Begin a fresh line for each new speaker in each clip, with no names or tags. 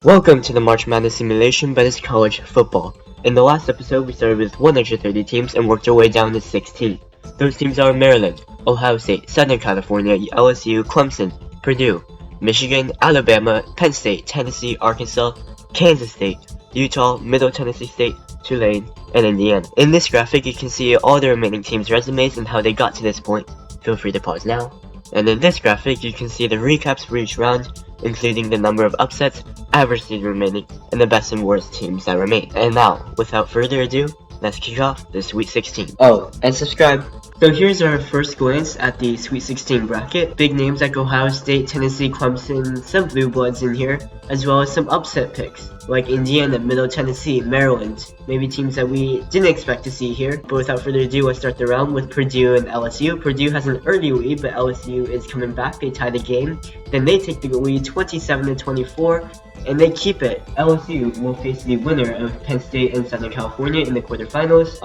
Welcome to the March Madness simulation, but it's college football. In the last episode, we started with 130 teams and worked our way down to 16. Those teams are Maryland, Ohio State, Southern California, LSU, Clemson, Purdue, Michigan, Alabama, Penn State, Tennessee, Arkansas, Kansas State, Utah, Middle Tennessee State, Tulane, and Indiana. In this graphic, you can see all the remaining teams' resumes and how they got to this point. Feel free to pause now. And in this graphic, you can see the recaps for each round, including the number of upsets, average seed remaining, and the best and worst teams that remain. And now, without further ado, let's kick off the Sweet 16. Oh, and subscribe! So here's our first glance at the Sweet 16 bracket. Big names like Ohio State, Tennessee, Clemson, some blue bloods in here, as well as some upset picks, like Indiana, Middle Tennessee, Maryland, maybe teams that we didn't expect to see here. But without further ado, let's start the round with Purdue and LSU. Purdue has an early lead, but LSU is coming back. They tie the game. Then they take the lead 27-24. And they keep it. LSU will face the winner of Penn State and Southern California in the quarterfinals.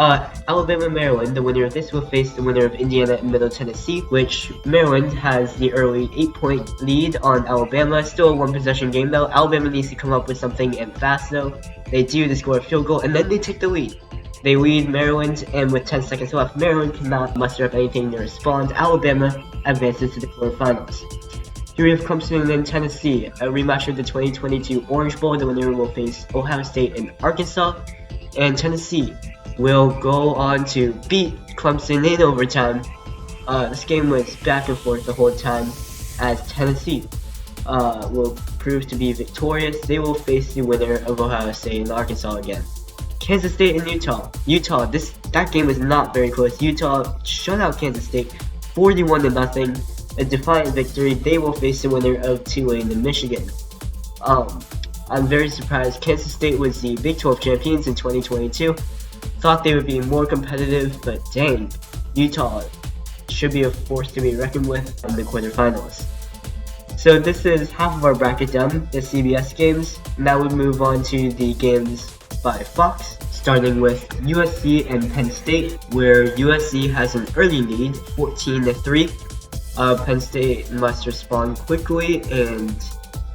Alabama, Maryland, the winner of this will face the winner of Indiana and Middle Tennessee, which Maryland has the early 8-point lead on Alabama. Still a one-possession game though. Alabama needs to come up with something and fast though. They do, they score a field goal, and then they take the lead. They lead Maryland, and with 10 seconds left, Maryland cannot muster up anything to respond. Alabama advances to the quarterfinals. Here we have Clemson and Tennessee, a rematch of the 2022 Orange Bowl. The winner will face Ohio State and Arkansas, and Tennessee will go on to beat Clemson in overtime. This game was back and forth the whole time, as Tennessee will prove to be victorious. They will face the winner of Ohio State and Arkansas again. Kansas State and Utah. That game was not very close. Utah shut out Kansas State 41-0. A defiant victory. They will face the winner of Tulane and Michigan. I'm very surprised. Kansas State was the Big 12 champions in 2022. Thought they would be more competitive, but dang, Utah should be a force to be reckoned with in the quarterfinals. So this is half of our bracket done, the CBS games. Now we move on to the games by Fox, starting with USC and Penn State, where USC has an early lead, 14-3. Penn State must respond quickly, and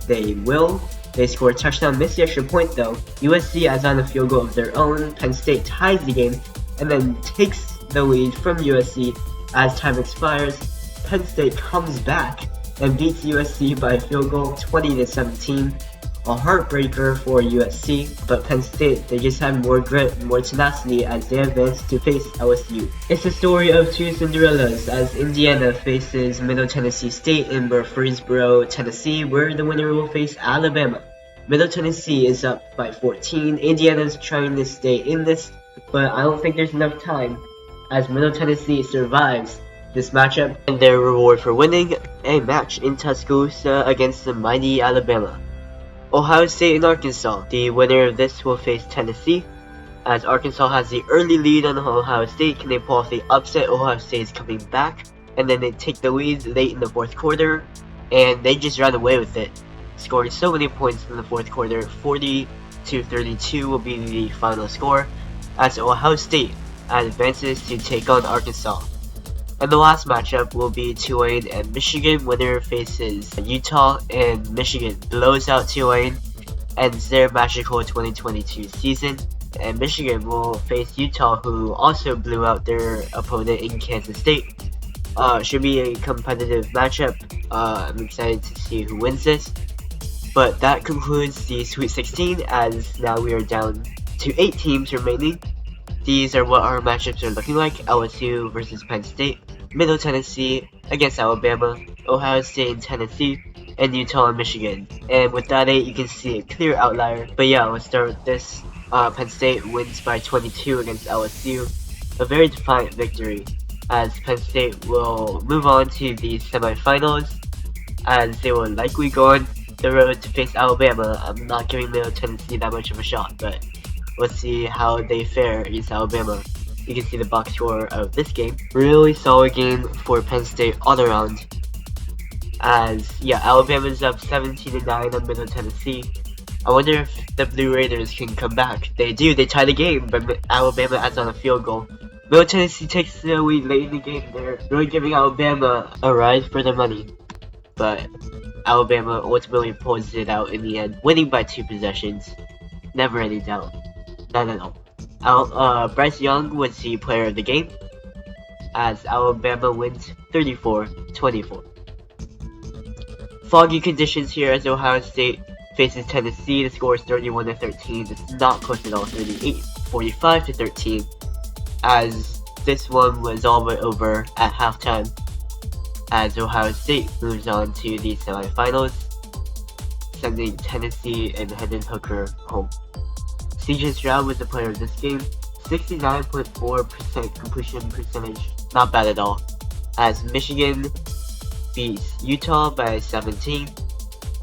they will. They score a touchdown, miss the extra point though. USC adds on a field goal of their own. Penn State ties the game, and then takes the lead from USC as time expires. Penn State comes back and beats USC by a field goal, 20-17. A heartbreaker for USC, but Penn State, they just have more grit, more tenacity as they advance to face LSU. It's the story of two Cinderellas as Indiana faces Middle Tennessee State in Murfreesboro, Tennessee, where the winner will face Alabama. Middle Tennessee is up by 14. Indiana's trying to stay in this, but I don't think there's enough time as Middle Tennessee survives this matchup and their reward for winning a match in Tuscaloosa against the mighty Alabama. Ohio State and Arkansas. The winner of this will face Tennessee, as Arkansas has the early lead on Ohio State. Can they pull off the upset? Ohio State is coming back, and then they take the lead late in the fourth quarter, and they just ran away with it, scoring so many points in the fourth quarter. 40-32 will be the final score, as Ohio State advances to take on Arkansas. And the last matchup will be Tulane and Michigan. Winner faces Utah, and Michigan blows out Tulane, ends their magical 2022 season. And Michigan will face Utah, who also blew out their opponent in Kansas State. Should be a competitive matchup. I'm excited to see who wins this. But that concludes the Sweet 16, as now we are down to 8 teams remaining. These are what our matchups are looking like: LSU versus Penn State, Middle Tennessee against Alabama, Ohio State and Tennessee, and Utah and Michigan. And with that 8, you can see a clear outlier. But yeah, let's start with this. Penn State wins by 22 against LSU. A very defiant victory, as Penn State will move on to the semifinals, as they will likely go on the road to face Alabama. I'm not giving Middle Tennessee that much of a shot, but let's see how they fare against Alabama. You can see the box score of this game. Really solid game for Penn State all around. As, yeah, Alabama's up 17-9 on Middle Tennessee. I wonder if the Blue Raiders can come back. They do, they tie the game, but Alabama adds on a field goal. Middle Tennessee takes the lead late in the game. They're really giving Alabama a ride for their money. But Alabama ultimately pulls it out in the end, winning by 2 possessions. Never any doubt. Not at all. Bryce Young was the player of the game, as Alabama wins 34-24. Foggy conditions here as Ohio State faces Tennessee. The score is 31-13. It's not close at all. 45-13. As this one was all but over at halftime, as Ohio State moves on to the semifinals, sending Tennessee and Hendon Hooker home. CJ Stroud was the player of this game. 69.4% completion percentage. Not bad at all. As Michigan beats Utah by 17.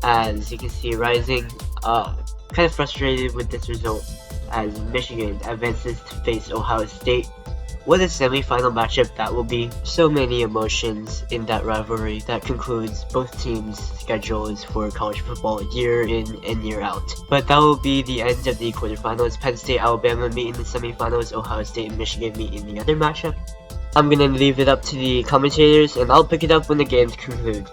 As you can see, Rising kind of frustrated with this result as Michigan advances to face Ohio State. What a semi-final matchup that will be. So many emotions in that rivalry that concludes both teams' schedules for college football year in and year out. But that will be the end of the quarterfinals. Penn State, Alabama meet in the semifinals. Ohio State and Michigan meet in the other matchup. I'm gonna leave it up to the commentators, and I'll pick it up when the games conclude.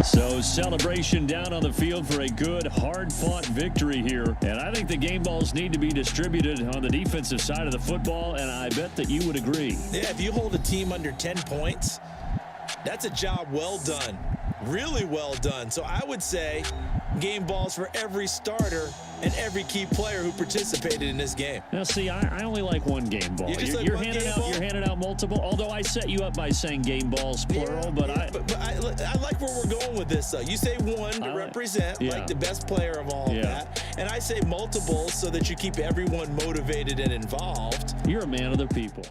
So celebration down on the field for a good, hard-fought victory here. And I think the game balls need to be distributed on the defensive side of the football, and I bet that you would agree.
Yeah, if you hold a team under 10 points, that's a job well done. Really well done. So I would say game balls for every starter and every key player who participated in this game.
Now, see, I only like one game ball. You're handing out multiple, although I set you up by saying game balls, plural.
Yeah, but I like where we're going with this, though. You say one to represent, like the best player of all of that. And I say multiples so that you keep everyone motivated and involved.
You're a man of the people.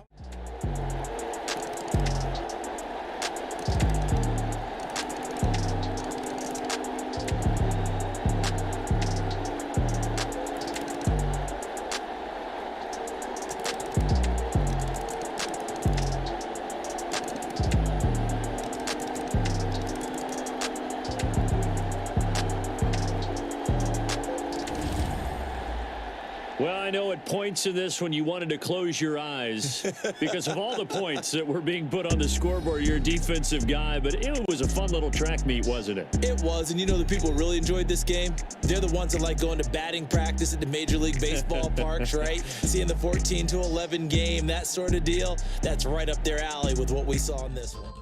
Well, I know at points in this when you wanted to close your eyes because of all the points that were being put on the scoreboard. You're a defensive guy, but it was a fun little track meet, wasn't it?
It was, and you know the people really enjoyed this game? They're the ones that like going to batting practice at the Major League Baseball parks, right? Seeing the 14-11 game, that sort of deal. That's right up their alley with what we saw in this one.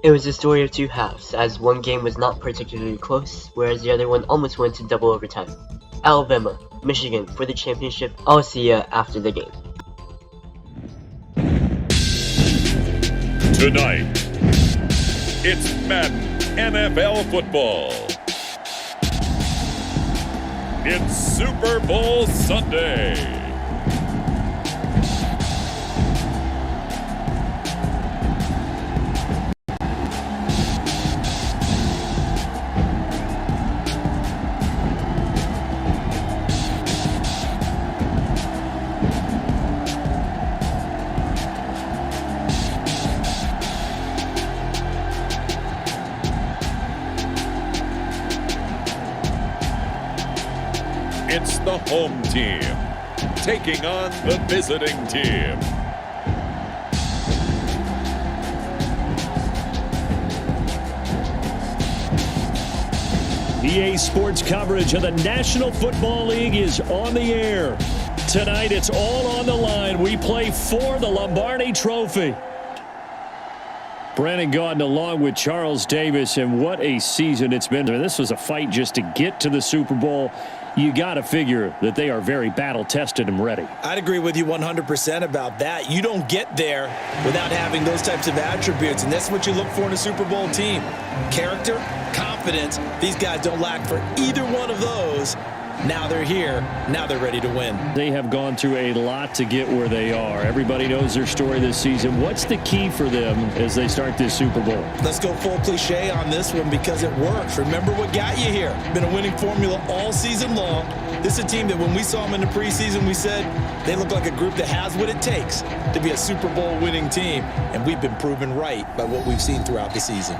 It was a story of two halves, as one game was not particularly close, whereas the other one almost went to double overtime. Alabama, Michigan for the championship. I'll see ya after the game.
Tonight, it's Madden NFL football. It's Super Bowl Sunday. It's the home team taking on the visiting team.
EA Sports coverage of the National Football League is on the air. Tonight, it's all on the line. We play for the Lombardi Trophy. Brandon Gaudin along with Charles Davis, and what a season it's been. This was a fight just to get to the Super Bowl. You got to figure that they are very battle-tested and ready.
I'd agree with you 100% about that. You don't get there without having those types of attributes, and that's what you look for in a Super Bowl team. Character, confidence. These guys don't lack for either one of those Now they're here. Now they're ready to win.
They have gone through a lot to get where they are. Everybody knows their story this season. What's the key for them as they start this Super Bowl?
Let's go full cliche on this one because it works. Remember what got you here. Been a winning formula all season long. This is a team that when we saw them in the preseason, we said they look like a group that has what it takes to be a Super Bowl winning team. And we've been proven right by what we've seen throughout the season.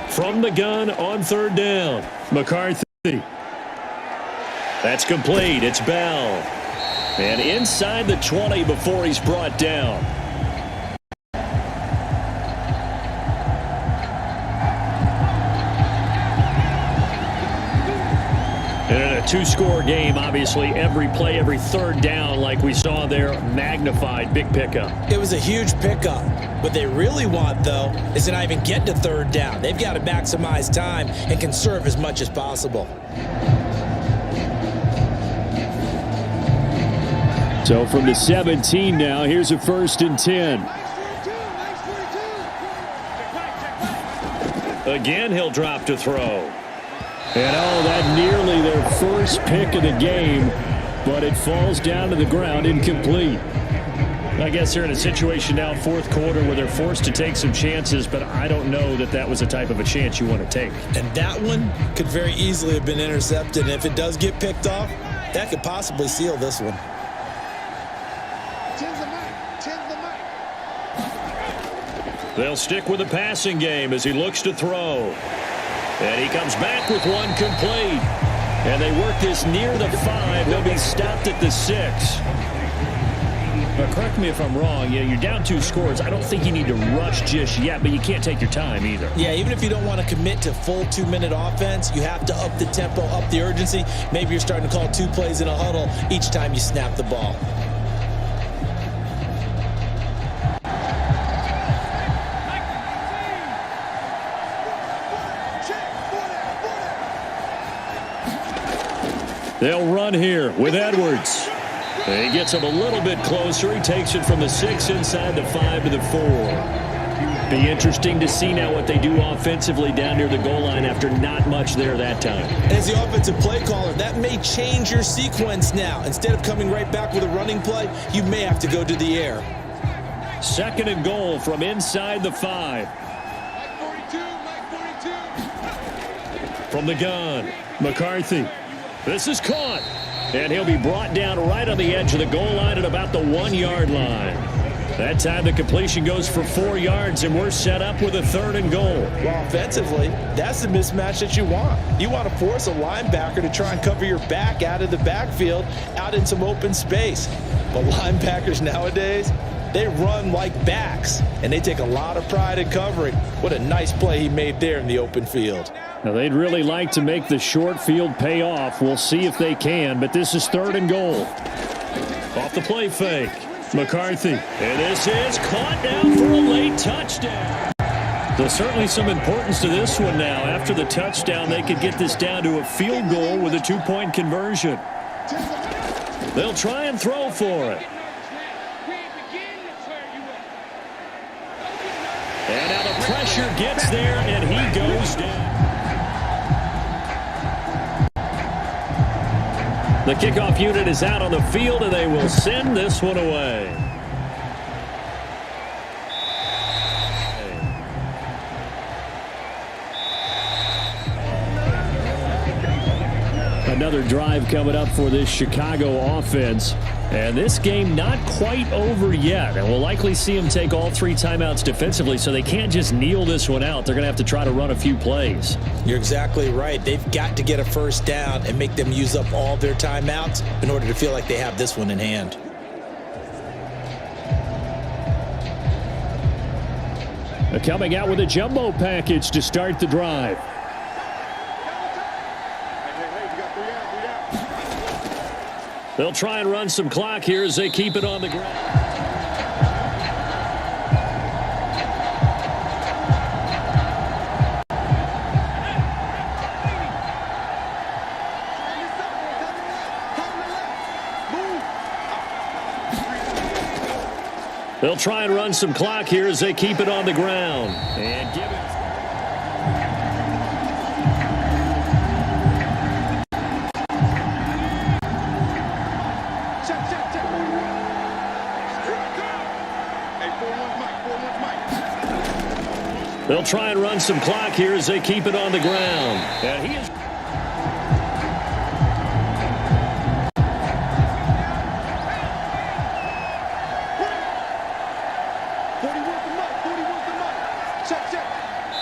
From the gun on third down, McCarthy. That's complete. It's Bell. And inside the 20 before he's brought down. And in a two-score game, obviously, every play, every third down, like we saw there, magnified. Big pickup.
It was a huge pickup. What they really want, though, is to not even get to third down. They've got to maximize time and conserve as much as possible.
So from the 17 now, here's a 1st and 10. Again, he'll drop to throw. And that nearly their first pick of the game, but it falls down to the ground incomplete. I guess they're in a situation now, fourth quarter, where they're forced to take some chances, but I don't know that that was the type of a chance you want to take.
And that one could very easily have been intercepted. And if it does get picked off, that could possibly seal this one.
They'll stick with the passing game as he looks to throw. And he comes back with one complete. And they work this near the 5. They'll be stopped at the 6. But correct me if I'm wrong. Yeah, you're down 2 scores. I don't think you need to rush just yet, but you can't take your time either.
Yeah, even if you don't want to commit to full 2-minute offense, you have to up the tempo, up the urgency. Maybe you're starting to call 2 plays in a huddle each time you snap the ball.
They'll run here with Edwards. He gets him a little bit closer. He takes it from the 6 inside the 5 to the 4. Be interesting to see now what they do offensively down near the goal line after not much there that time.
As the offensive play caller, that may change your sequence now. Instead of coming right back with a running play, you may have to go to the air.
2nd and goal from inside the 5. From the gun, McCarthy. This is caught. And he'll be brought down right on the edge of the goal line at about the 1-yard line. That time the completion goes for 4 yards, and we're set up with a 3rd and goal.
Well, offensively, that's the mismatch that you want. You want to force a linebacker to try and cover your back out of the backfield, out in some open space. But linebackers nowadays, they run like backs, and they take a lot of pride in covering. What a nice play he made there in the open field.
Now, they'd really like to make the short field pay off. We'll see if they can, but this is 3rd and goal. Off the play fake, McCarthy. And this is caught down for a late touchdown. There's certainly some importance to this one now. After the touchdown, they could get this down to a field goal with a 2-point conversion. They'll try and throw for it. And now the pressure gets there, and he goes down. The kickoff unit is out on the field, and they will send this one away. Another drive coming up for this Chicago offense. And this game not quite over yet. And we'll likely see them take all 3 timeouts defensively, so they can't just kneel this one out. They're going to have to try to run a few plays.
You're exactly right. They've got to get a first down and make them use up all their timeouts in order to feel like they have this one in hand.
Coming out with a jumbo package to start the drive. They'll try and run some clock here as they keep it on the ground. They'll try and run some clock here as they keep it on the ground. And give it. They'll try and run some clock here as they keep it on the ground. And he is.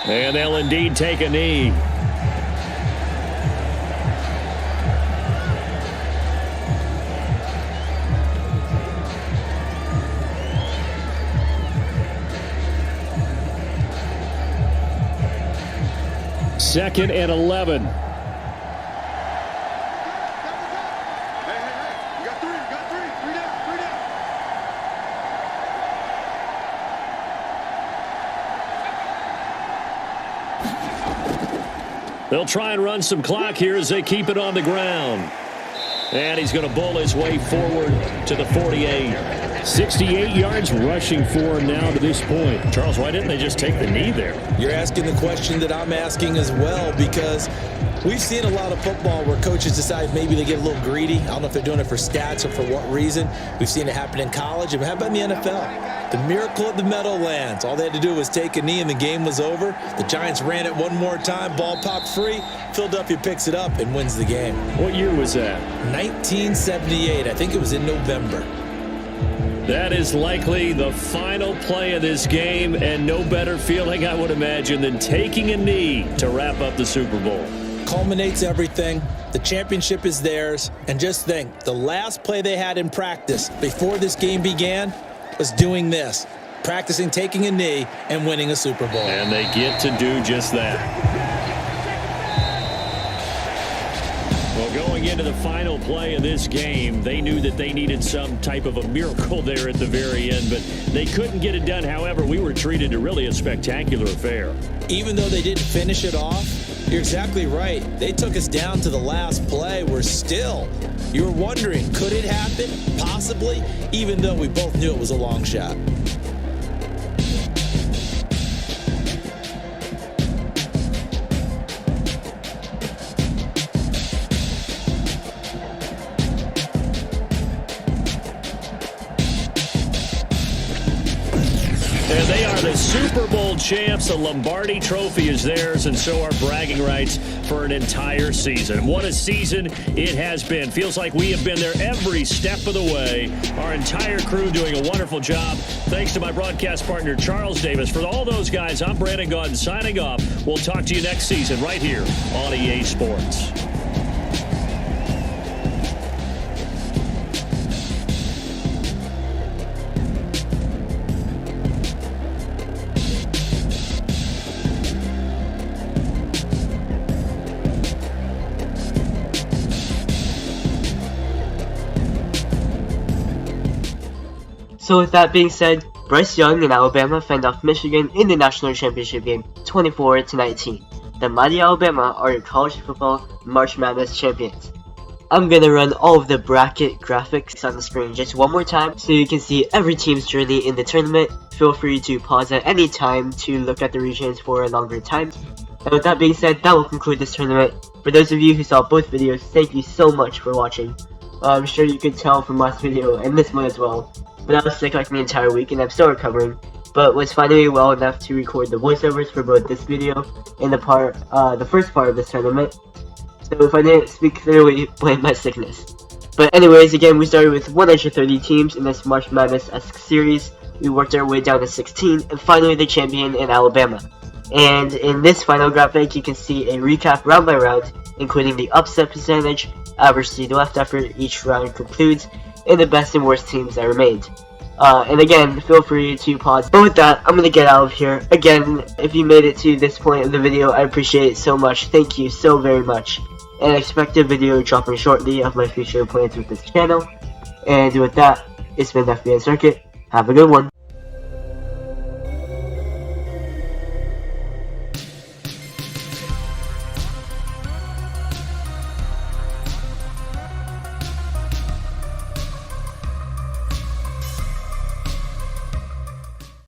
And they'll indeed take a knee. Second and 11.
Hey, you got three down.
They'll try and run some clock here as they keep it on the ground. And he's going to bull his way forward to the 48. 68 yards rushing for him now to this point. Charles, why didn't they just take the knee there?
You're asking the question that I'm asking as well, because we've seen a lot of football where coaches decide maybe they get a little greedy. I don't know if they're doing it for stats or for what reason. We've seen it happen in college. And how about in the NFL? The miracle of the Meadowlands. All they had to do was take a knee and the game was over. The Giants ran it one more time. Ball popped free. Philadelphia picks it up and wins the game.
What year was that?
1978. I think it was in November.
That is likely the final play of this game, and no better feeling, I would imagine, than taking a knee to wrap up the Super Bowl.
Culminates everything. The championship is theirs. And just think, the last play they had in practice before this game began was doing this, practicing taking a knee and winning a Super Bowl.
And they get to do just that. Well, going into the final play of this game, they knew that they needed some type of a miracle there at the very end, but they couldn't get it done. However, we were treated to really a spectacular affair.
Even though they didn't finish it off, you're exactly right. They took us down to the last play. We're still, you're wondering, could it happen? Possibly, even though we both knew it was a long shot.
And they are the Super Bowl champs. The Lombardi Trophy is theirs, and so are bragging rights for an entire season. What a season it has been. Feels like we have been there every step of the way. Our entire crew doing a wonderful job. Thanks to my broadcast partner, Charles Davis. For all those guys, I'm Brandon Gaudin signing off. We'll talk to you next season right here on EA Sports.
So with that being said, Bryce Young and Alabama fend off Michigan in the national championship game 24-19. The mighty Alabama are your college football March Madness champions. I'm gonna run all of the bracket graphics on the screen just one more time so you can see every team's journey in the tournament. Feel free to pause at any time to look at the regions for a longer time. And with that being said, that will conclude this tournament. For those of you who saw both videos, thank you so much for watching. I'm sure you could tell from last video and this one as well, but I was sick like the entire week and I'm still recovering, but was finally well enough to record the voiceovers for both this video and the first part of this tournament. So if I didn't speak clearly, blame my sickness. But anyways, again, we started with 130 teams in this March Madness-esque series. We worked our way down to 16, and finally the champion in Alabama. And in this final graphic, you can see a recap round by round, including the upset percentage, average seed left after each round concludes, and the best and worst teams that remained. And again, feel free to pause. But with that, I'm gonna get out of here. Again, if you made it to this point of the video, I appreciate it so much. Thank you so very much. and expect a video dropping shortly of my future plans with this channel. And with that, it's been FBN Circuit. Have a good one.